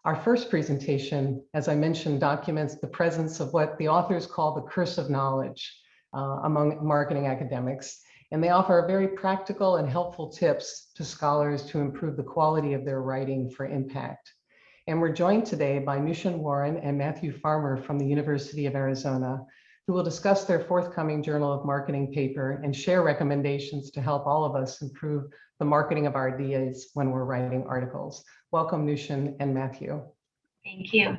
Our first presentation, as I mentioned, documents the presence of what the authors call the curse of knowledge among marketing academics. And they offer very practical and helpful tips to scholars to improve the quality of their writing for impact. And we're joined today by Nushin Warren and Matthew Farmer from the University of Arizona, who will discuss their forthcoming Journal of Marketing paper and share recommendations to help all of us improve the marketing of our ideas when we're writing articles. Welcome, Nushin and Matthew. Thank you.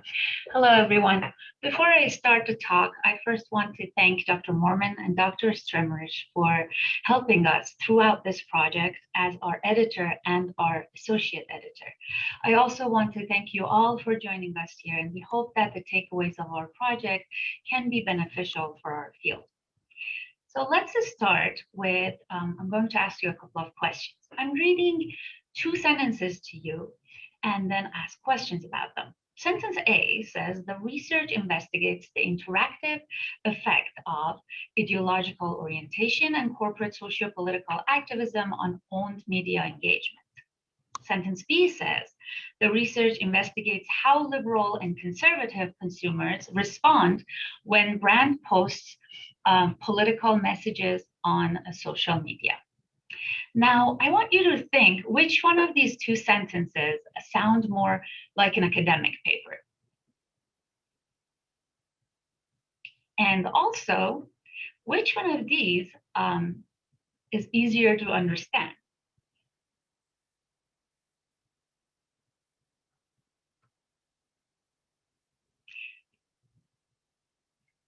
Hello, everyone. Before I start to talk, I first want to thank Dr. Mormon and Dr. Stremrich for helping us throughout this project as our editor and our associate editor. I also want to thank you all for joining us here, and we hope that the takeaways of our project can be beneficial for our field. So let's start with, I'm going to ask you a couple of questions. I'm reading two sentences to you and then ask questions about them. Sentence A says, the research investigates the interactive effect of ideological orientation and corporate socio-political activism on owned media engagement. Sentence B says, the research investigates how liberal and conservative consumers respond when brand posts political messages on social media. Now, I want you to think which one of these two sentences sound more like an academic paper. And also, which one of these is easier to understand?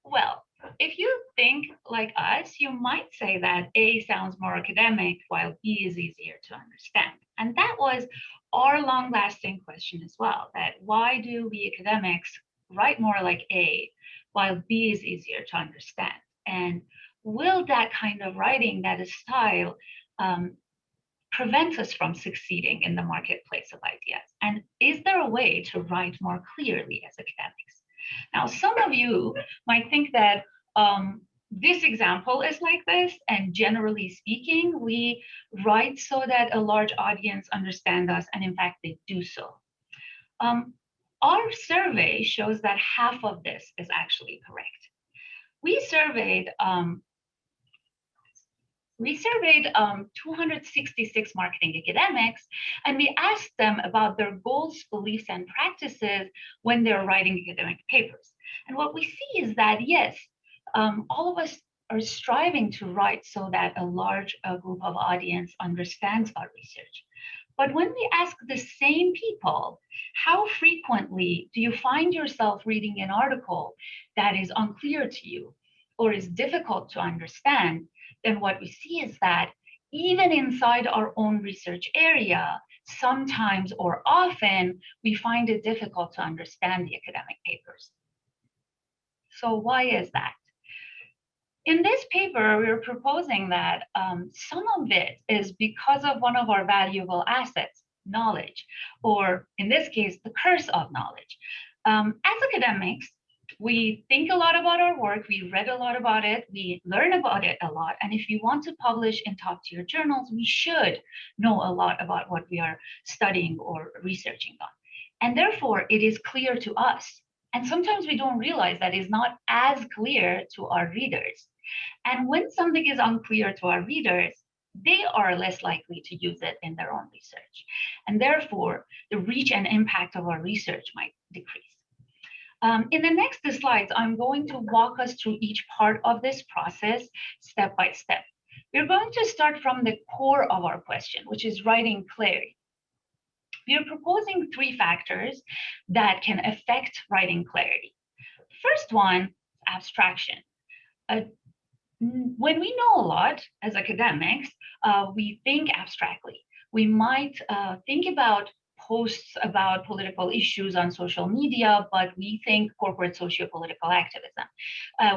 Well, if you think like us, you might say that A sounds more academic while B is easier to understand. And that was our long-lasting question as well, that why do we academics write more like A while B is easier to understand? And will that kind of writing, that style, prevent us from succeeding in the marketplace of ideas? And is there a way to write more clearly as academics? Now, some of you might think that this example is like this, and generally speaking, we write so that a large audience understand us, and in fact, they do so. Our survey shows that half of this is actually correct. We surveyed 266 marketing academics, and we asked them about their goals, beliefs, and practices when they're writing academic papers. And what we see is that, yes, all of us are striving to write so that a large group of audience understands our research. But when we ask the same people, how frequently do you find yourself reading an article that is unclear to you or is difficult to understand, then what we see is that even inside our own research area, sometimes or often, we find it difficult to understand the academic papers. So why is that? In this paper, we're proposing that some of it is because of one of our valuable assets, knowledge, or in this case, the curse of knowledge. As academics, we think a lot about our work, we read a lot about it, we learn about it a lot, and if we want to publish in top-tier journals, we should know a lot about what we are studying or researching on. And therefore, it is clear to us. And sometimes we don't realize that it's not as clear to our readers. And when something is unclear to our readers, they are less likely to use it in their own research. And therefore, the reach and impact of our research might decrease. In the next slides, I'm going to walk us through each part of this process step by step. We're going to start from the core of our question, which is writing clarity. We are proposing three factors that can affect writing clarity. First one, abstraction. When we know a lot as academics, we think abstractly. We might think about posts about political issues on social media, but we think corporate socio-political activism.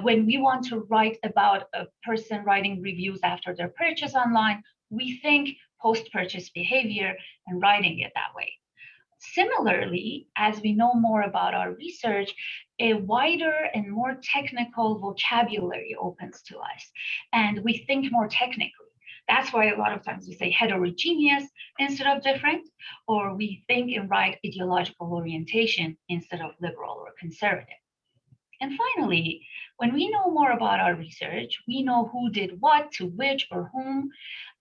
When we want to write about a person writing reviews after their purchase online, we think post-purchase behavior and writing it that way. Similarly, as we know more about our research, a wider and more technical vocabulary opens to us, and we think more technically. That's why a lot of times we say heterogeneous instead of different, or we think and write ideological orientation instead of liberal or conservative. And finally, when we know more about our research, we know who did what to which or whom,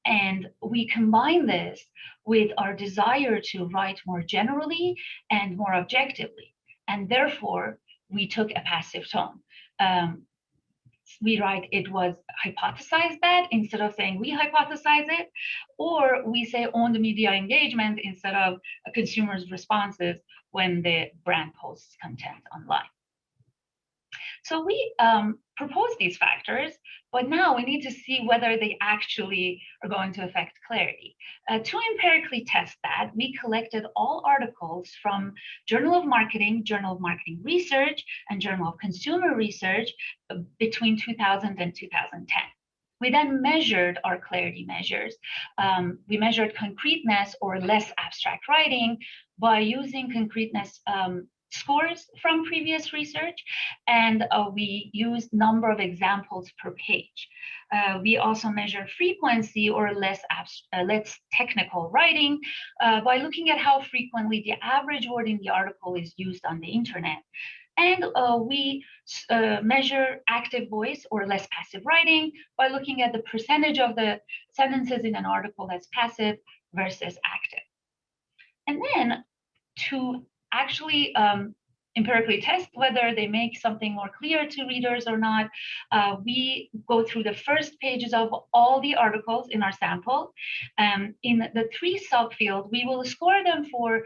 and we combine this with our desire to write more generally and more objectively. And therefore, we took a passive tone. We write it was hypothesized that instead of saying we hypothesize it, or we say owned media engagement instead of a consumer's responses when the brand posts content online. So we propose these factors, but now we need to see whether they actually are going to affect clarity. To empirically test that, we collected all articles from Journal of Marketing, Journal of Marketing Research, and Journal of Consumer Research between 2000 and 2010. We then measured our clarity measures. We measured concreteness or less abstract writing by using concreteness scores from previous research, and we used number of examples per page. We also measure frequency or less technical writing by looking at how frequently the average word in the article is used on the internet. And we measure active voice or less passive writing by looking at the percentage of the sentences in an article that's passive versus active. And then to actually empirically test whether they make something more clear to readers or not, we go through the first pages of all the articles in our sample. In the 3 subfields, we will score them for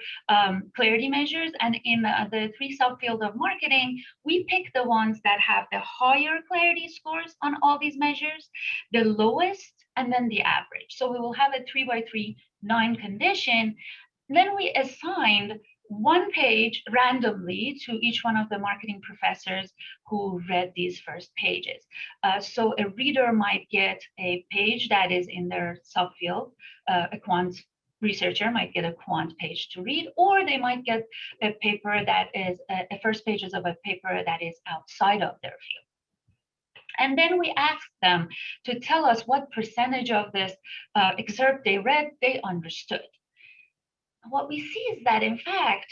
clarity measures, and in the 3 subfields of marketing, we pick the ones that have the higher clarity scores on all these measures, the lowest, and then the average. So we will have a 3x3 9 condition. Then we assigned 1 page randomly to each one of the marketing professors who read these first pages. So a reader might get a page that is in their subfield, a quant researcher might get a quant page to read, or they might get a paper that is a first pages of a paper that is outside of their field. And then we ask them to tell us what percentage of this excerpt they read, they understood. What we see is that, in fact,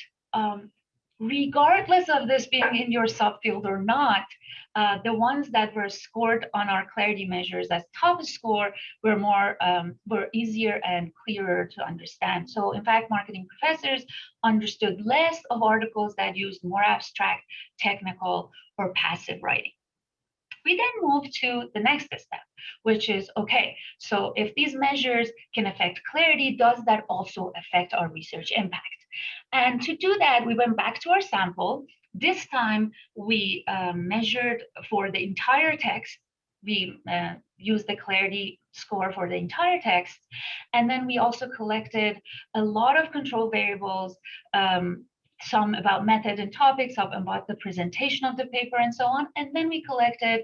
regardless of this being in your subfield or not, the ones that were scored on our clarity measures as top score were easier and clearer to understand. So, in fact, marketing professors understood less of articles that used more abstract, technical, or passive writing. We then move to the next step, which is, okay, so if these measures can affect clarity, does that also affect our research impact? And to do that, we went back to our sample. This time, we measured for the entire text. We used the clarity score for the entire text. And then we also collected a lot of control variables, some about method and topics, some about the presentation of the paper, and so on. And then we collected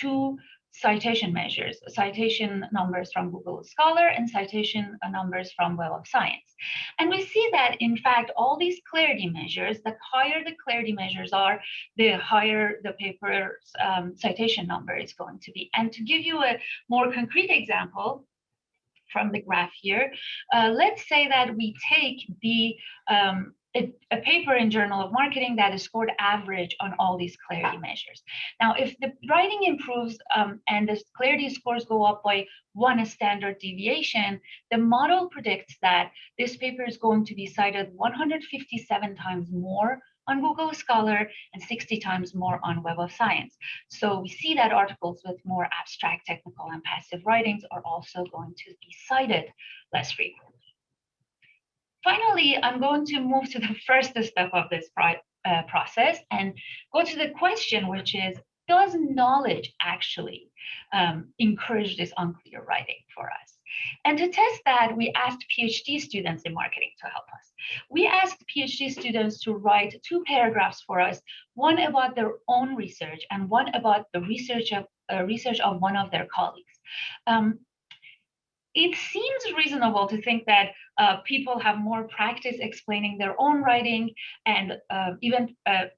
2 citation measures, citation numbers from Google Scholar and citation numbers from Web of Science. And we see that, in fact, all these clarity measures, the higher the clarity measures are, the higher the paper's citation number is going to be. And to give you a more concrete example from the graph here, let's say that we take a paper in Journal of Marketing that is scored average on all these clarity measures. Now, if the writing improves and the clarity scores go up by 1 standard deviation, the model predicts that this paper is going to be cited 157 times more on Google Scholar and 60 times more on Web of Science. So we see that articles with more abstract, technical, and passive writings are also going to be cited less frequently. Finally, I'm going to move to the first step of this process and go to the question, which is, does knowledge actually encourage this unclear writing for us? And to test that, we asked PhD students in marketing to help us. We asked PhD students to write 2 paragraphs for us, one about their own research and one about the research of one of their colleagues. It seems reasonable to think that people have more practice explaining their own writing and even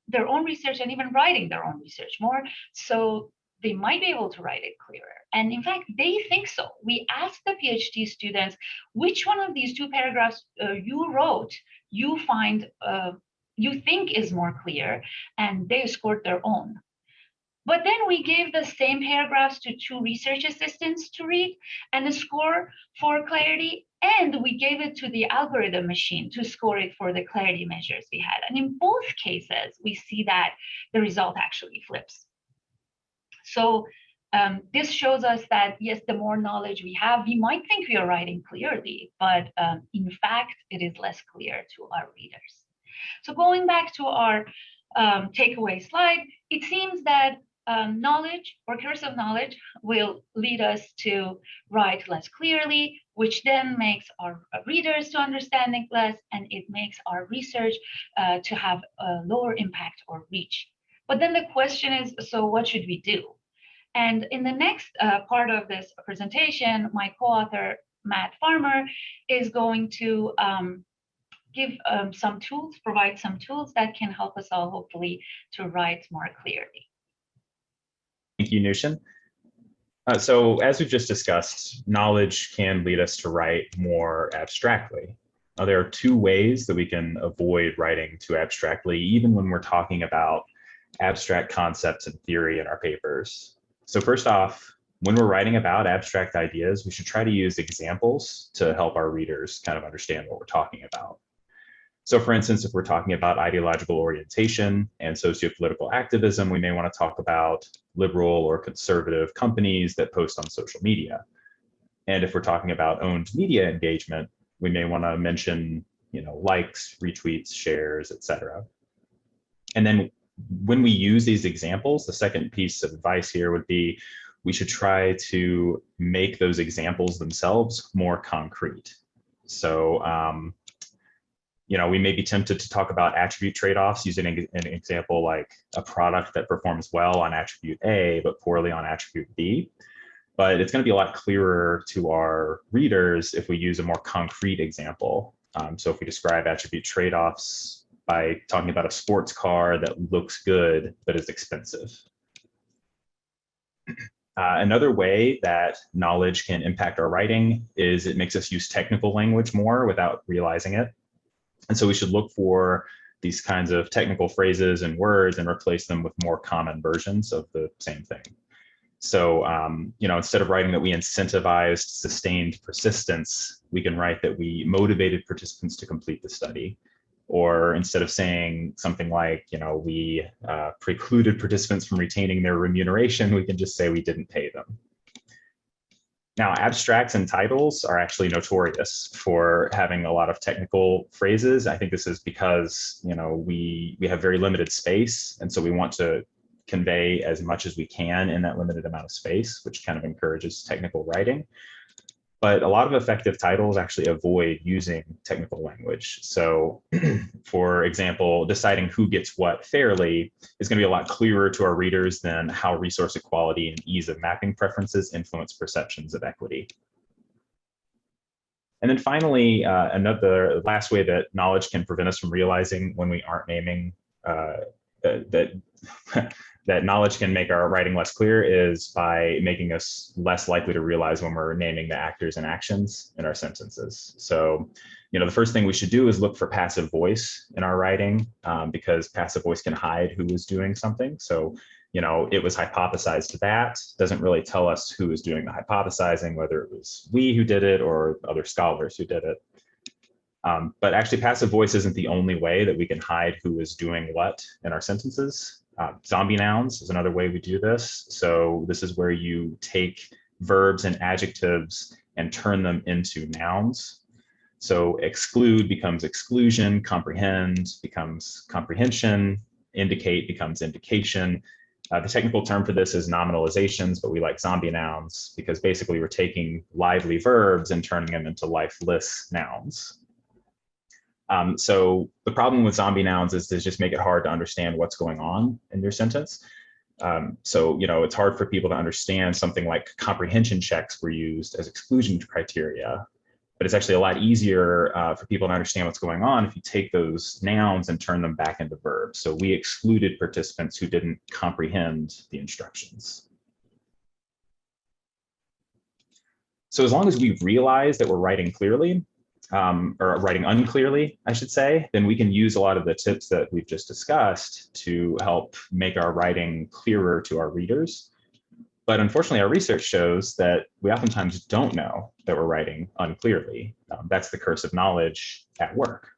their own research and even writing their own research more. So they might be able to write it clearer. And in fact, they think so. We asked the PhD students, which one of these two paragraphs you wrote, you find, you think is more clear, and they scored their own. But then we gave the same paragraphs to two research assistants to read and score for clarity, and we gave it to the algorithm machine to score it for the clarity measures we had. And in both cases, we see that the result actually flips. So this shows us that, yes, the more knowledge we have, we might think we are writing clearly, but in fact, it is less clear to our readers. So going back to our takeaway slide, it seems that knowledge or cursive knowledge will lead us to write less clearly, which then makes our readers to understand it less, and it makes our research to have a lower impact or reach. But then the question is, so what should we do? And in the next part of this presentation, my co-author, Matt Farmer, is going to give some tools, provide some tools that can help us all, hopefully, to write more clearly. Thank you, Nushin. So as we've just discussed, knowledge can lead us to write more abstractly. Now, there are two ways that we can avoid writing too abstractly, even when we're talking about abstract concepts and theory in our papers. So first off, when we're writing about abstract ideas, we should try to use examples to help our readers kind of understand what we're talking about. So for instance, if we're talking about ideological orientation and sociopolitical activism, we may want to talk about liberal or conservative companies that post on social media. And if we're talking about owned media engagement, we may want to mention, likes, retweets, shares, etc. And then when we use these examples, the second piece of advice here would be we should try to make those examples themselves more concrete. So, we may be tempted to talk about attribute trade-offs using an example like a product that performs well on attribute A, but poorly on attribute B. But it's going to be a lot clearer to our readers if we use a more concrete example. So if we describe attribute trade-offs by talking about a sports car that looks good, but is expensive. Another way that knowledge can impact our writing is it makes us use technical language more without realizing it. And so we should look for these kinds of technical phrases and words and replace them with more common versions of the same thing. So, instead of writing that we incentivized sustained persistence, we can write that we motivated participants to complete the study. Or instead of saying something like, we precluded participants from retaining their remuneration, we can just say we didn't pay them. Now, abstracts and titles are actually notorious for having a lot of technical phrases. I think this is because, we have very limited space. And so we want to convey as much as we can in that limited amount of space, which kind of encourages technical writing. But a lot of effective titles actually avoid using technical language. So for example, deciding who gets what fairly is going to be a lot clearer to our readers than how resource equality and ease of mapping preferences influence perceptions of equity. And then finally, another last way that knowledge can prevent us from realizing when we aren't naming that knowledge can make our writing less clear is by making us less likely to realize when we're naming the actors and actions in our sentences. So, the first thing we should do is look for passive voice in our writing because passive voice can hide who is doing something. So, it was hypothesized that doesn't really tell us who is doing the hypothesizing, whether it was we who did it or other scholars who did it. But actually, passive voice isn't the only way that we can hide who is doing what in our sentences. Zombie nouns is another way we do this. So this is where you take verbs and adjectives and turn them into nouns. So exclude becomes exclusion, comprehend becomes comprehension, indicate becomes indication. The technical term for this is nominalizations, but we like zombie nouns because basically we're taking lively verbs and turning them into lifeless nouns. So the problem with zombie nouns is to just make it hard to understand what's going on in your sentence. So, it's hard for people to understand something like comprehension checks were used as exclusion criteria, but it's actually a lot easier for people to understand what's going on if you take those nouns and turn them back into verbs. So we excluded participants who didn't comprehend the instructions. So as long as we realize that we're writing clearly, or writing unclearly, I should say, then we can use a lot of the tips that we've just discussed to help make our writing clearer to our readers. But unfortunately, our research shows that we oftentimes don't know that we're writing unclearly. That's the curse of knowledge at work.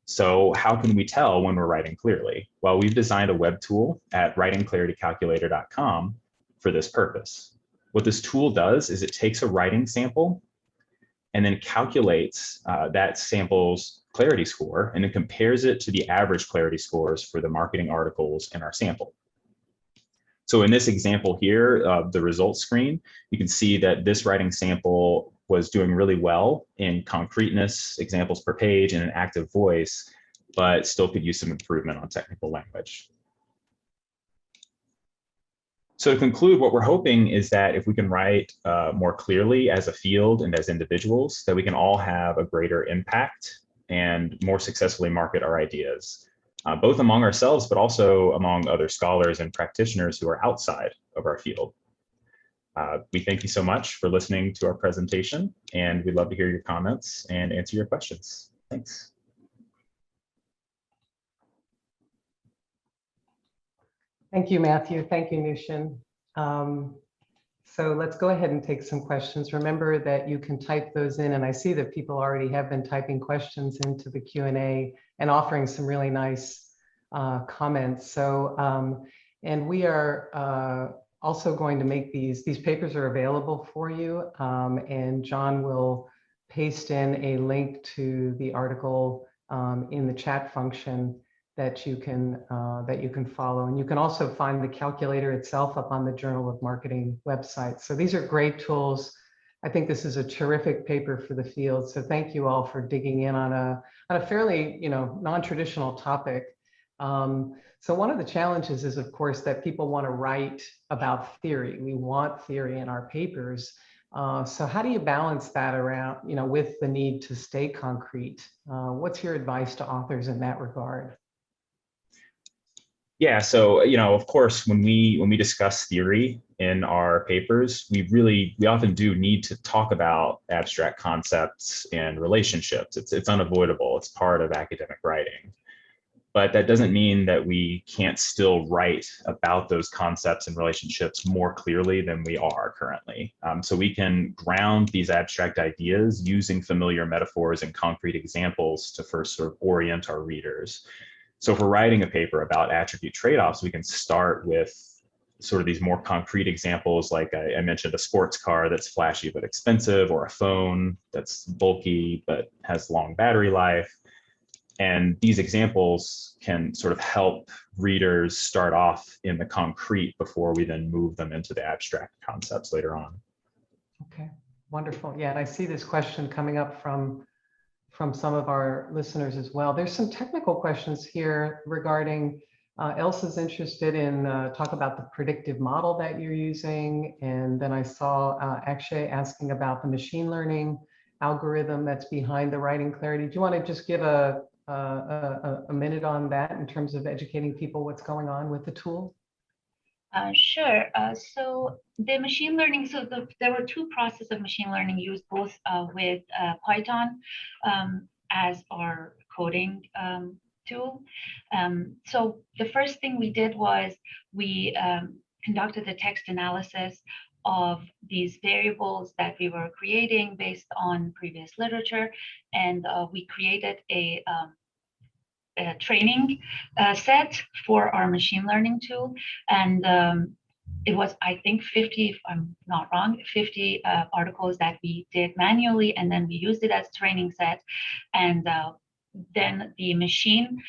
So how can we tell when we're writing clearly? Well, we've designed a web tool at writingclaritycalculator.com for this purpose. What this tool does is it takes a writing sample and then calculates that sample's clarity score and then compares it to the average clarity scores for the marketing articles in our sample. So in this example here, the results screen, you can see that this writing sample was doing really well in concreteness, examples per page, and an active voice, but still could use some improvement on technical language. So to conclude, what we're hoping is that if we can write more clearly as a field and as individuals, that we can all have a greater impact and more successfully market our ideas. Both among ourselves, but also among other scholars and practitioners who are outside of our field. We thank you so much for listening to our presentation, and we'd love to hear your comments and answer your questions. Thanks. Thank you, Matthew. Thank you, Nushin. So let's go ahead and take some questions. Remember that you can type those in, and I see that people already have been typing questions into the Q&A and offering some really nice comments. So, and we are also going to make these papers are available for you, and John will paste in a link to the article in the chat function that you can follow. And you can also find the calculator itself up on the Journal of Marketing website. So these are great tools. I think this is a terrific paper for the field. So thank you all for digging in on a fairly, non-traditional topic. So one of the challenges is, of course, that people want to write about theory. We want theory in our papers. So how do you balance that around, with the need to stay concrete? What's your advice to authors in that regard? Yeah, so of course, when we discuss theory in our papers, we often do need to talk about abstract concepts and relationships. It's unavoidable. It's part of academic writing. But that doesn't mean that we can't still write about those concepts and relationships more clearly than we are currently. So we can ground these abstract ideas using familiar metaphors and concrete examples to first sort of orient our readers. So if we're writing a paper about attribute trade-offs, we can start with sort of these more concrete examples, like I mentioned, a sports car that's flashy but expensive, or a phone that's bulky but has long battery life. And these examples can sort of help readers start off in the concrete before we then move them into the abstract concepts later on. Okay, wonderful. Yeah, and I see this question coming up from some of our listeners as well. There's some technical questions here regarding, Elsa's interested in talk about the predictive model that you're using. And then I saw Akshay asking about the machine learning algorithm that's behind the writing clarity. Do you want to just give a minute on that in terms of educating people what's going on with the tool? Sure. So the machine learning, there were two processes of machine learning used, both with Python as our coding tool. So the first thing we did was we conducted a text analysis of these variables that we were creating based on previous literature, and we created a training set for our machine learning tool. And it was, I think, 50, if I'm not wrong, 50 articles that we did manually, and then we used it as training set. And then the machine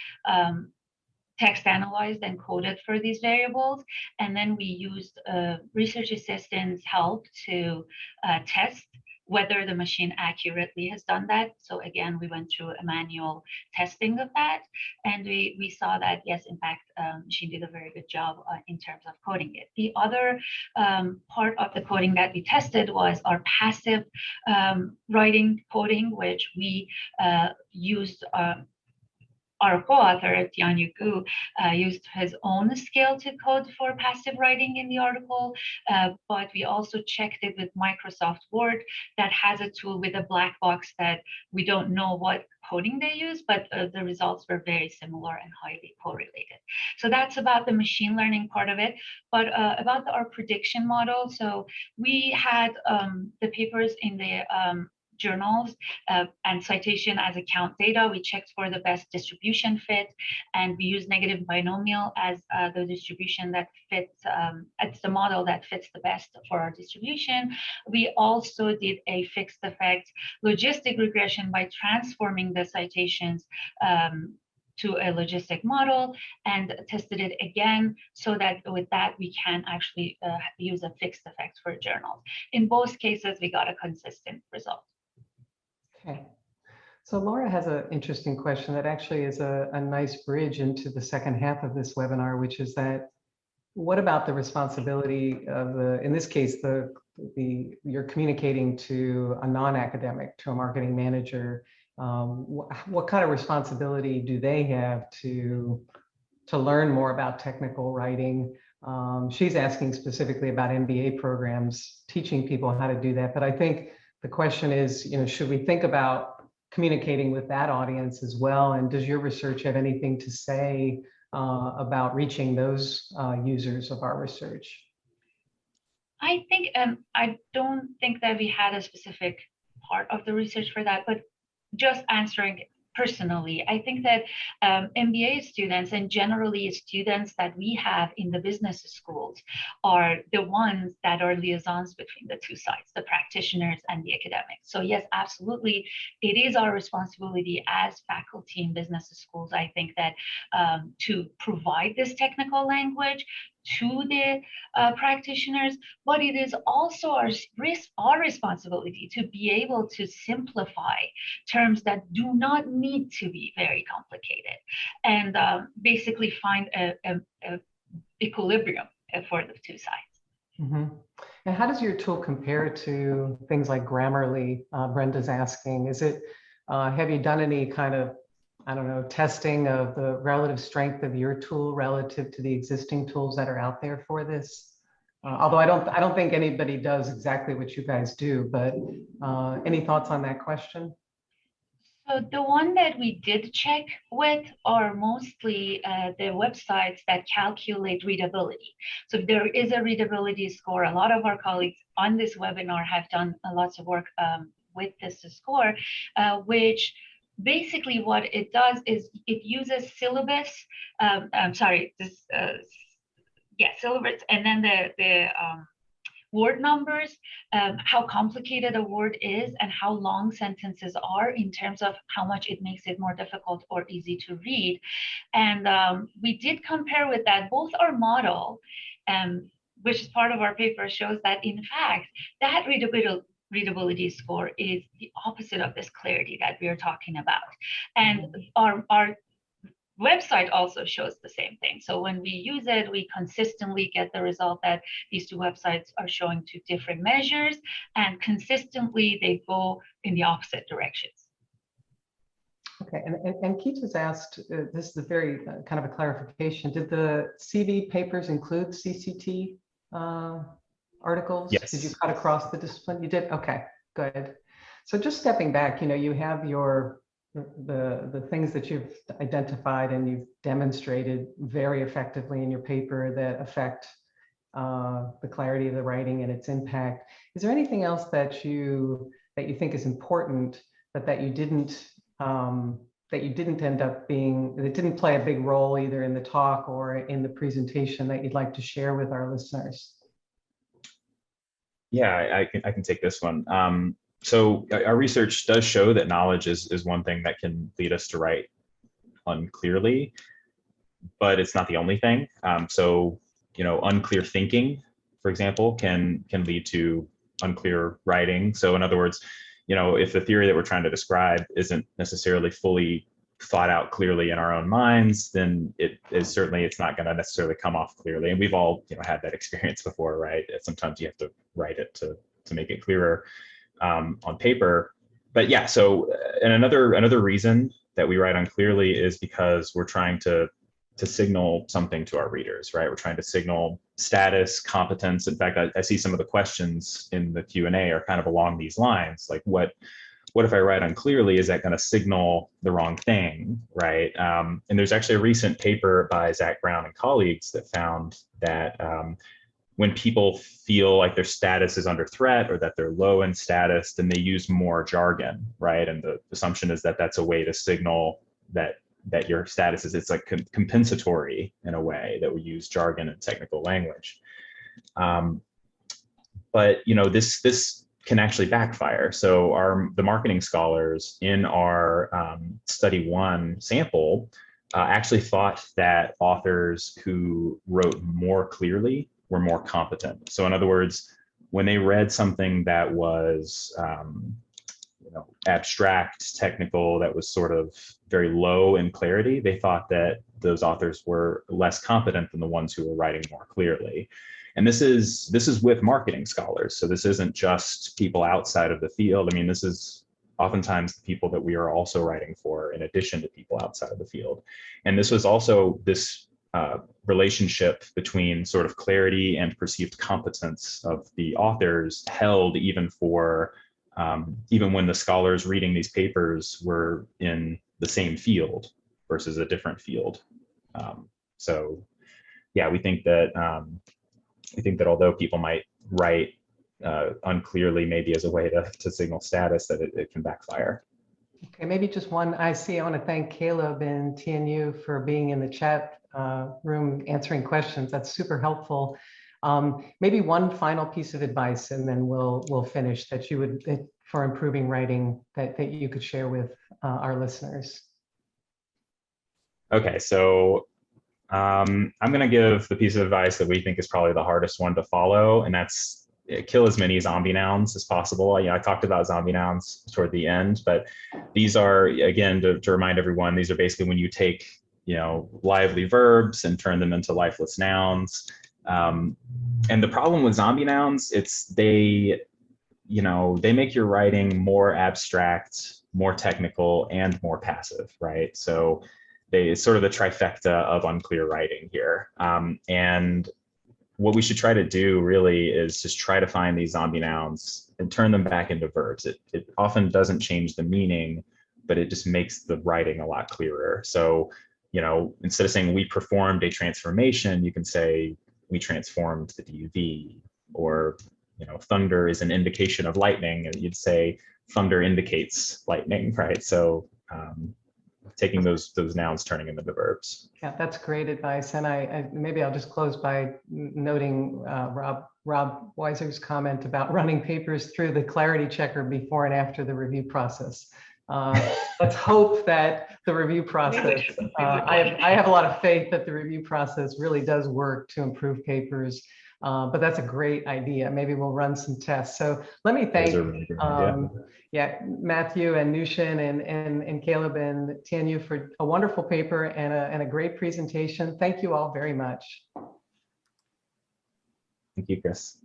text analyzed and coded for these variables. And then we used research assistants' help to test whether the machine accurately has done that. So again, we went through a manual testing of that, and we saw that, yes, in fact, machine did a very good job in terms of coding it. The other part of the coding that we tested was our passive writing coding, which we used our co-author, Tianyu Gu, used his own scale to code for passive writing in the article, but we also checked it with Microsoft Word that has a tool with a black box that we don't know what coding they use, but the results were very similar and highly correlated. So that's about the machine learning part of it. But about our prediction model, so we had the papers in the journals and citation as account data. We checked for the best distribution fit, and we use negative binomial as the distribution that fits, it's the model that fits the best for our distribution. We also did a fixed effect logistic regression by transforming the citations to a logistic model and tested it again so that with that we can actually use a fixed effect for journals. In both cases, we got a consistent result. Okay. So Laura has an interesting question that actually is a nice bridge into the second half of this webinar, which is that what about the responsibility of the, in this case, you're communicating to a non-academic, to a marketing manager. What kind of responsibility do they have to learn more about technical writing? She's asking specifically about MBA programs, teaching people how to do that. But I think the question is, should we think about communicating with that audience as well? And does your research have anything to say about reaching those users of our research? I think, I don't think that we had a specific part of the research for that, but just answering personally, I think that MBA students and generally students that we have in the business schools are the ones that are liaisons between the two sides, the practitioners and the academics. So yes, absolutely, it is our responsibility as faculty in business schools, I think, that to provide this technical language to the practitioners, but it is also our responsibility to be able to simplify terms that do not need to be very complicated, and basically find a equilibrium for the two sides. Mm-hmm. And how does your tool compare to things like Grammarly? Brenda's asking, is it, have you done any kind of, I don't know, testing of the relative strength of your tool relative to the existing tools that are out there for this? Although I don't think anybody does exactly what you guys do, but any thoughts on that question? So the one that we did check with are mostly the websites that calculate readability. So there is a readability score. A lot of our colleagues on this webinar have done lots of work with this score, which basically what it does is it uses syllabus, syllabus, and then the word numbers, how complicated a word is and how long sentences are in terms of how much it makes it more difficult or easy to read. And we did compare with that. Both our model, which is part of our paper, shows that in fact, that readability score is the opposite of this clarity that we are talking about. And our website also shows the same thing. So when we use it, we consistently get the result that these two websites are showing two different measures, and consistently they go in the opposite directions. Okay, and Keith has asked, this is a very kind of a clarification, did the CV papers include CCT articles? Yes. Did you cut across the discipline? You did? Okay, good. So just stepping back, you have the things that you've identified and you've demonstrated very effectively in your paper that affect the clarity of the writing and its impact. Is there anything else that you think is important, that you didn't end up being, that didn't play a big role either in the talk or in the presentation, that you'd like to share with our listeners? Yeah, I can take this one. So our research does show that knowledge is one thing that can lead us to write unclearly, but it's not the only thing. So unclear thinking, for example, can lead to unclear writing. So in other words, if the theory that we're trying to describe isn't necessarily fully thought out clearly in our own minds, then it's not going to necessarily come off clearly. And we've all had that experience before, right? Sometimes you have to write it to make it clearer on paper. But yeah, so and another reason that we write unclearly is because we're trying to signal something to our readers, right? We're trying to signal status, competence. In fact, I see some of the questions in the Q&A are kind of along these lines, like what if I write unclearly? Is that going to signal the wrong thing, right? And there's actually a recent paper by Zach Brown and colleagues that found that when people feel like their status is under threat or that they're low in status, then they use more jargon, right? And the assumption is that that's a way to signal that your status is, it's like compensatory in a way, that we use jargon and technical language. But this can actually backfire. So the marketing scholars in our study 1 sample actually thought that authors who wrote more clearly were more competent. So in other words, when they read something that was abstract, technical, that was sort of very low in clarity, they thought that those authors were less competent than the ones who were writing more clearly. And this is with marketing scholars. So this isn't just people outside of the field. I mean, this is oftentimes the people that we are also writing for in addition to people outside of the field. And this was also this relationship between sort of clarity and perceived competence of the authors held even when the scholars reading these papers were in the same field versus a different field. So yeah, we think that although people might write unclearly, maybe as a way to signal status, that it can backfire. Okay, maybe just one. I want to thank Caleb and TNU for being in the chat room answering questions. That's super helpful. Maybe one final piece of advice, and then we'll finish, that you would, for improving writing, that you could share with our listeners. Okay, so I'm going to give the piece of advice that we think is probably the hardest one to follow, and that's kill as many zombie nouns as possible. I talked about zombie nouns toward the end, but these are, again, to remind everyone, these are basically when you take lively verbs and turn them into lifeless nouns. And the problem with zombie nouns, they make your writing more abstract, more technical, and more passive, right? So it's sort of the trifecta of unclear writing here. And what we should try to do really is just try to find these zombie nouns and turn them back into verbs. It often doesn't change the meaning, but it just makes the writing a lot clearer. So, instead of saying we performed a transformation, you can say we transformed the DUV, or, thunder is an indication of lightning, and you'd say thunder indicates lightning, right? So taking those nouns, turning them into verbs. Yeah, that's great advice. And maybe I'll just close by noting Rob Weiser's comment about running papers through the clarity checker before and after the review process. Let's hope that the review process, I have a lot of faith that the review process really does work to improve papers. But that's a great idea. Maybe we'll run some tests. So let me thank Matthew and Nushin and Caleb and Tanya for a wonderful paper and a great presentation. Thank you all very much. Thank you, Chris.